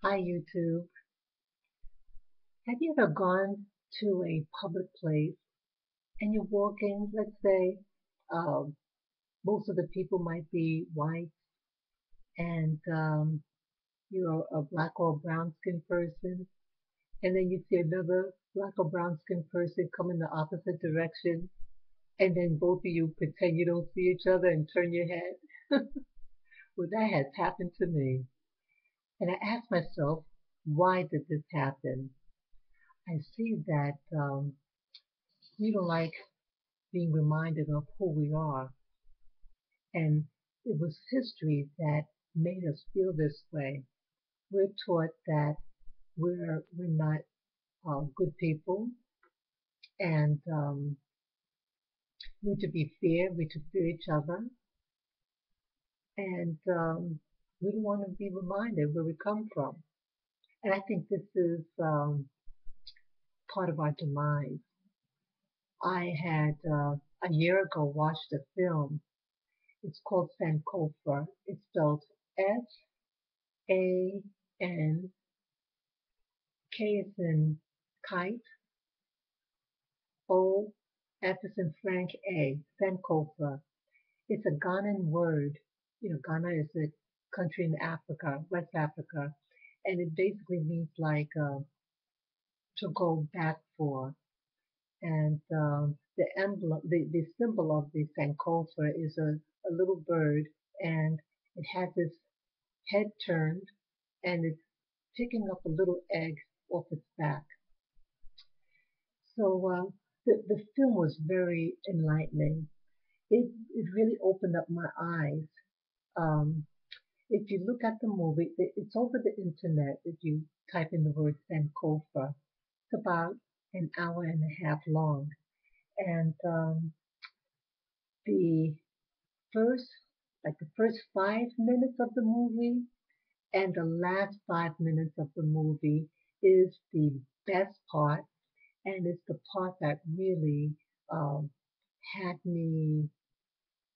Hi, YouTube. Have you ever gone to a public place and you're walking, let's say, um, most of the people might be white and you're a black or brown skinned person, and then you see another black or brown skinned person come in the opposite direction, and then both of you pretend you don't see each other and turn your head? Well, that has happened to me. And I asked myself, why did this happen? I see that we don't like being reminded of who we are. And it was history that made us feel this way. We're taught that we're not good people, and we're to be fair, we're to fear each other, and we don't want to be reminded where we come from. And I think this is part of our demise. I had a year ago watched a film. It's called Sankofa. It's spelled Sank, is in kite, O, F is in Frank, A, Sankofa. It's a Ghanaian word. Ghana is a country in Africa, West Africa, and it basically means like to go back for. And the emblem, the symbol of the Sankofa is a little bird, and it has its head turned, and it's picking up a little egg off its back. So the film was very enlightening. It really opened up my eyes. Um, if you look at the movie, it's over the internet. If you type in the word Sankofa, it's about an hour and a half long. And the first, like the first 5 minutes of the movie and the last 5 minutes of the movie is the best part, and it's the part that really um, had me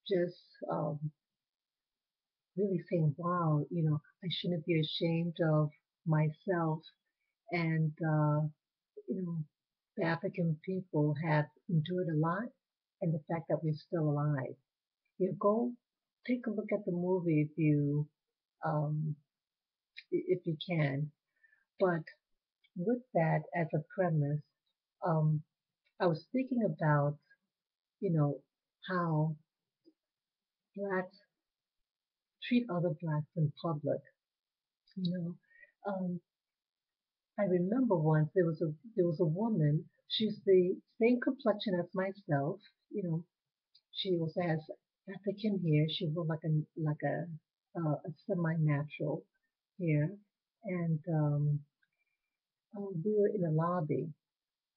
just really saying, wow, I shouldn't be ashamed of myself. And, the African people have endured a lot, and the fact that we're still alive. Go take a look at the movie um, if you can. But with that as a premise, um, I was thinking about, you know, how blacks treat other blacks in public. You know, um, I remember once there was a woman. She's the same complexion as myself. You know, she also has African hair. She wore like a semi-natural hair, and we were in a lobby,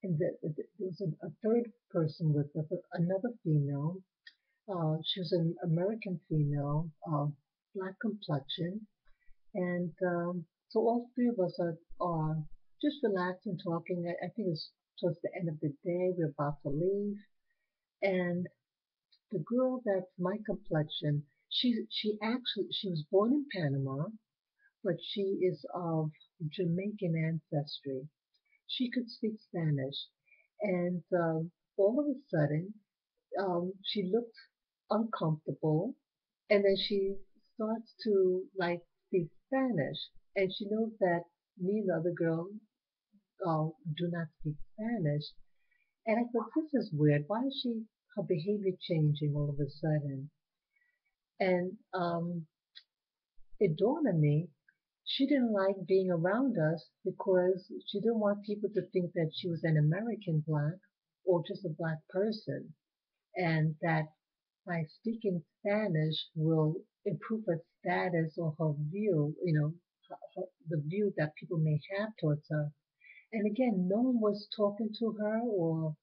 and there was a third person with us, another female. She was an American female, black complexion, and so all three of us are just relaxing, talking. I think it's towards the end of the day. We're about to leave, and the girl that's my complexion, she was born in Panama, but she is of Jamaican ancestry. She could speak Spanish, and all of a sudden, she looked uncomfortable, and then she starts to like speak Spanish, and she knows that me and the other girl do not speak Spanish. And I thought, this is weird. Why is her behavior changing all of a sudden? And it dawned on me, she didn't like being around us because she didn't want people to think that she was an American black or just a black person, and that by speaking Spanish will improve her status or her view, the view that people may have towards her. And again, no one was talking to her or,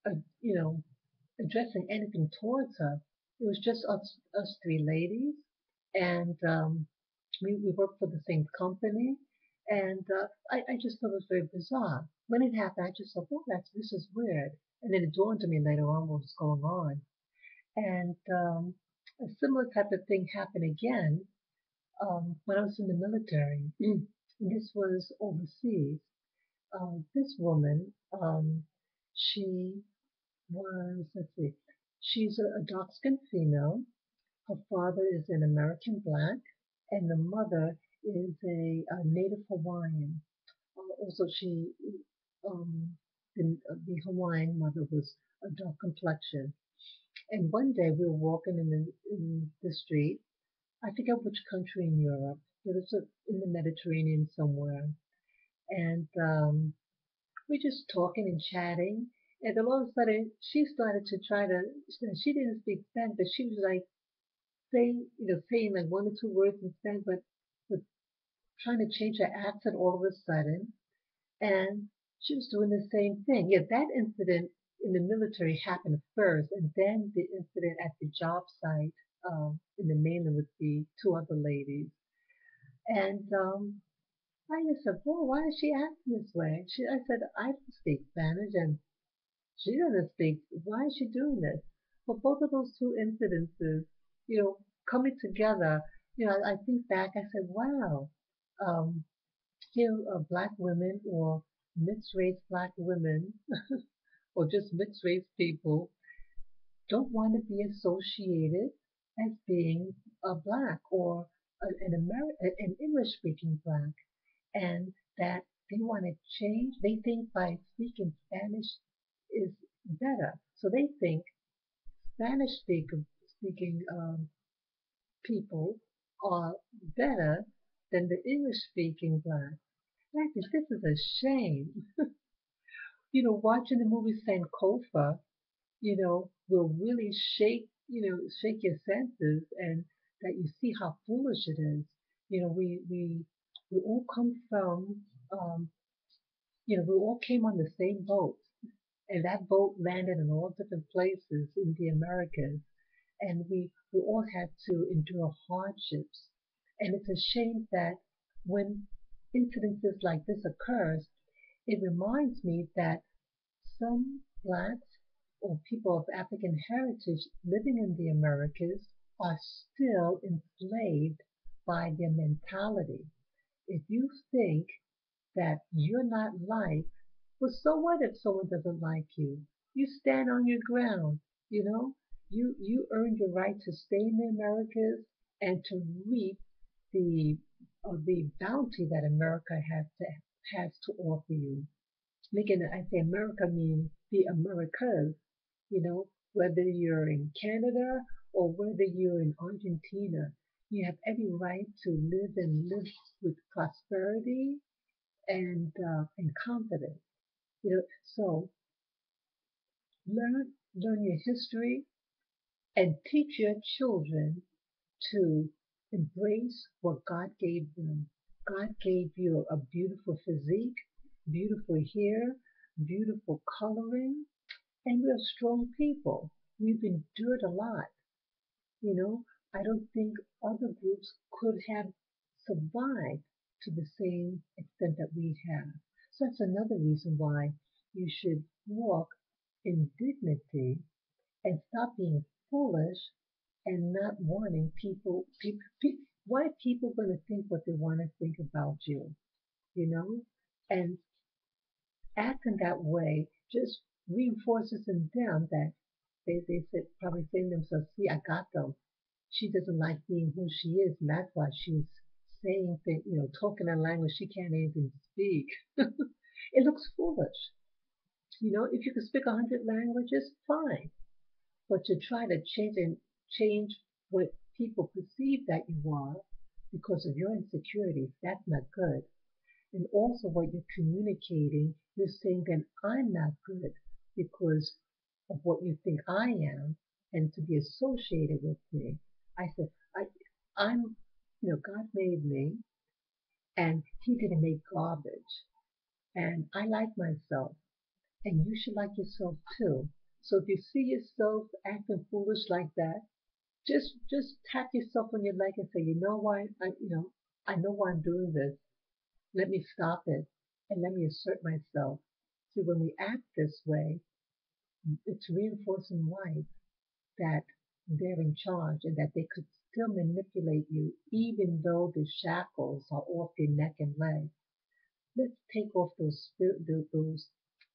uh, you know, addressing anything towards her. It was just us three ladies, and we worked for the same company. And I just thought it was very bizarre. When it happened, I just thought, oh, this is weird. And then it dawned on me later on what was going on. And a similar type of thing happened again when I was in the military. and this was overseas. This woman, she let's see, she's a dark-skinned female. Her father is an American black, and the mother is a native Hawaiian. Also, um, the Hawaiian mother was a dark complexion. And one day we were walking in the street. I forget which country in Europe, but it's in the Mediterranean somewhere. And we're just talking and chatting. And then all of a sudden, she started to try to. She didn't speak Spanish, but she was like saying like one or two words in Spanish, but trying to change her accent all of a sudden. And she was doing the same thing. Yeah, that incident in the military happened first, and then the incident at the job site in the mainland with the two other ladies. And I just said, "Boy, why is she acting this way?" I said, "I don't speak Spanish, and she doesn't speak. Why is she doing this?" But both of those two incidences, you know, coming together, I think back. I said, "Wow, um, here are black women or mixed race black women or just mixed race people don't want to be associated as being a black or an English speaking black, and that they want to change. They think by speaking Spanish is better, so they think speaking people are better than the English speaking black. And I think this is a shame. Watching the movie Sankofa, will really shake your senses, and that you see how foolish it is. We all come from, we all came on the same boat, and that boat landed in all different places in the Americas, and we all had to endure hardships. And it's a shame that when incidences like this occurs, it reminds me that some blacks or people of African heritage living in the Americas are still enslaved by their mentality. If you think that you're not liked, well, so what if someone doesn't like you? You stand on your ground, you know? You earned your right to stay in the Americas and to reap the the bounty that America has to offer you. Making I say America mean the Americas, whether you're in Canada or whether you're in Argentina, you have every right to live with prosperity and confidence. So learn your history and teach your children to embrace what God gave them. God gave you a beautiful physique, beautiful hair, beautiful coloring, and we're strong people. We've endured a lot. You know, I don't think other groups could have survived to the same extent that we have. So that's another reason why you should walk in dignity and stop being foolish and not wanting why are people going to think what they want to think about you, you know? And acting that way just reinforces in them that they said, probably saying to themselves, see, I got them. She doesn't like being who she is, and that's why she's saying things, talking a language she can't even speak. It looks foolish. If you can speak 100 languages, fine. But to try to change what people perceive that you are because of your insecurities, that's not good. And also what you're communicating, you're saying that I'm not good because of what you think I am and to be associated with me. I said, I'm, God made me and he didn't make garbage. And I like myself and you should like yourself too. So if you see yourself acting foolish like that, just tap yourself on your leg and say, you know why, I know why I'm doing this. Let me stop it and let me assert myself. See, when we act this way, it's reinforcing life that they're in charge and that they could still manipulate you even though the shackles are off your neck and legs. Let's take off those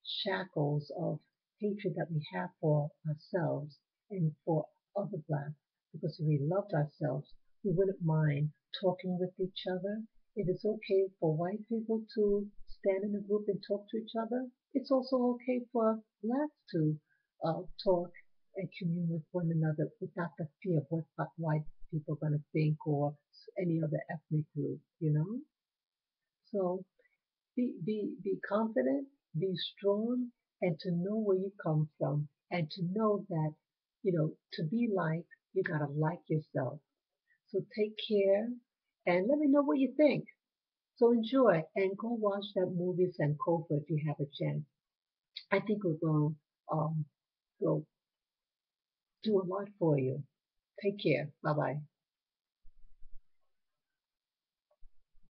shackles of hatred that we have for ourselves and for other blacks. Because if we loved ourselves, we wouldn't mind talking with each other. If it's okay for white people to stand in a group and talk to each other, it's also okay for blacks to talk and commune with one another without the fear of what white people are going to think or any other ethnic group, you know? So be confident, be strong, and to know where you come from, and to know that, to be liked, you gotta like yourself. So take care, and let me know what you think. So enjoy, and go watch that movie Sankofa if you have a chance. I think it um, will do a lot for you. Take care. Bye bye.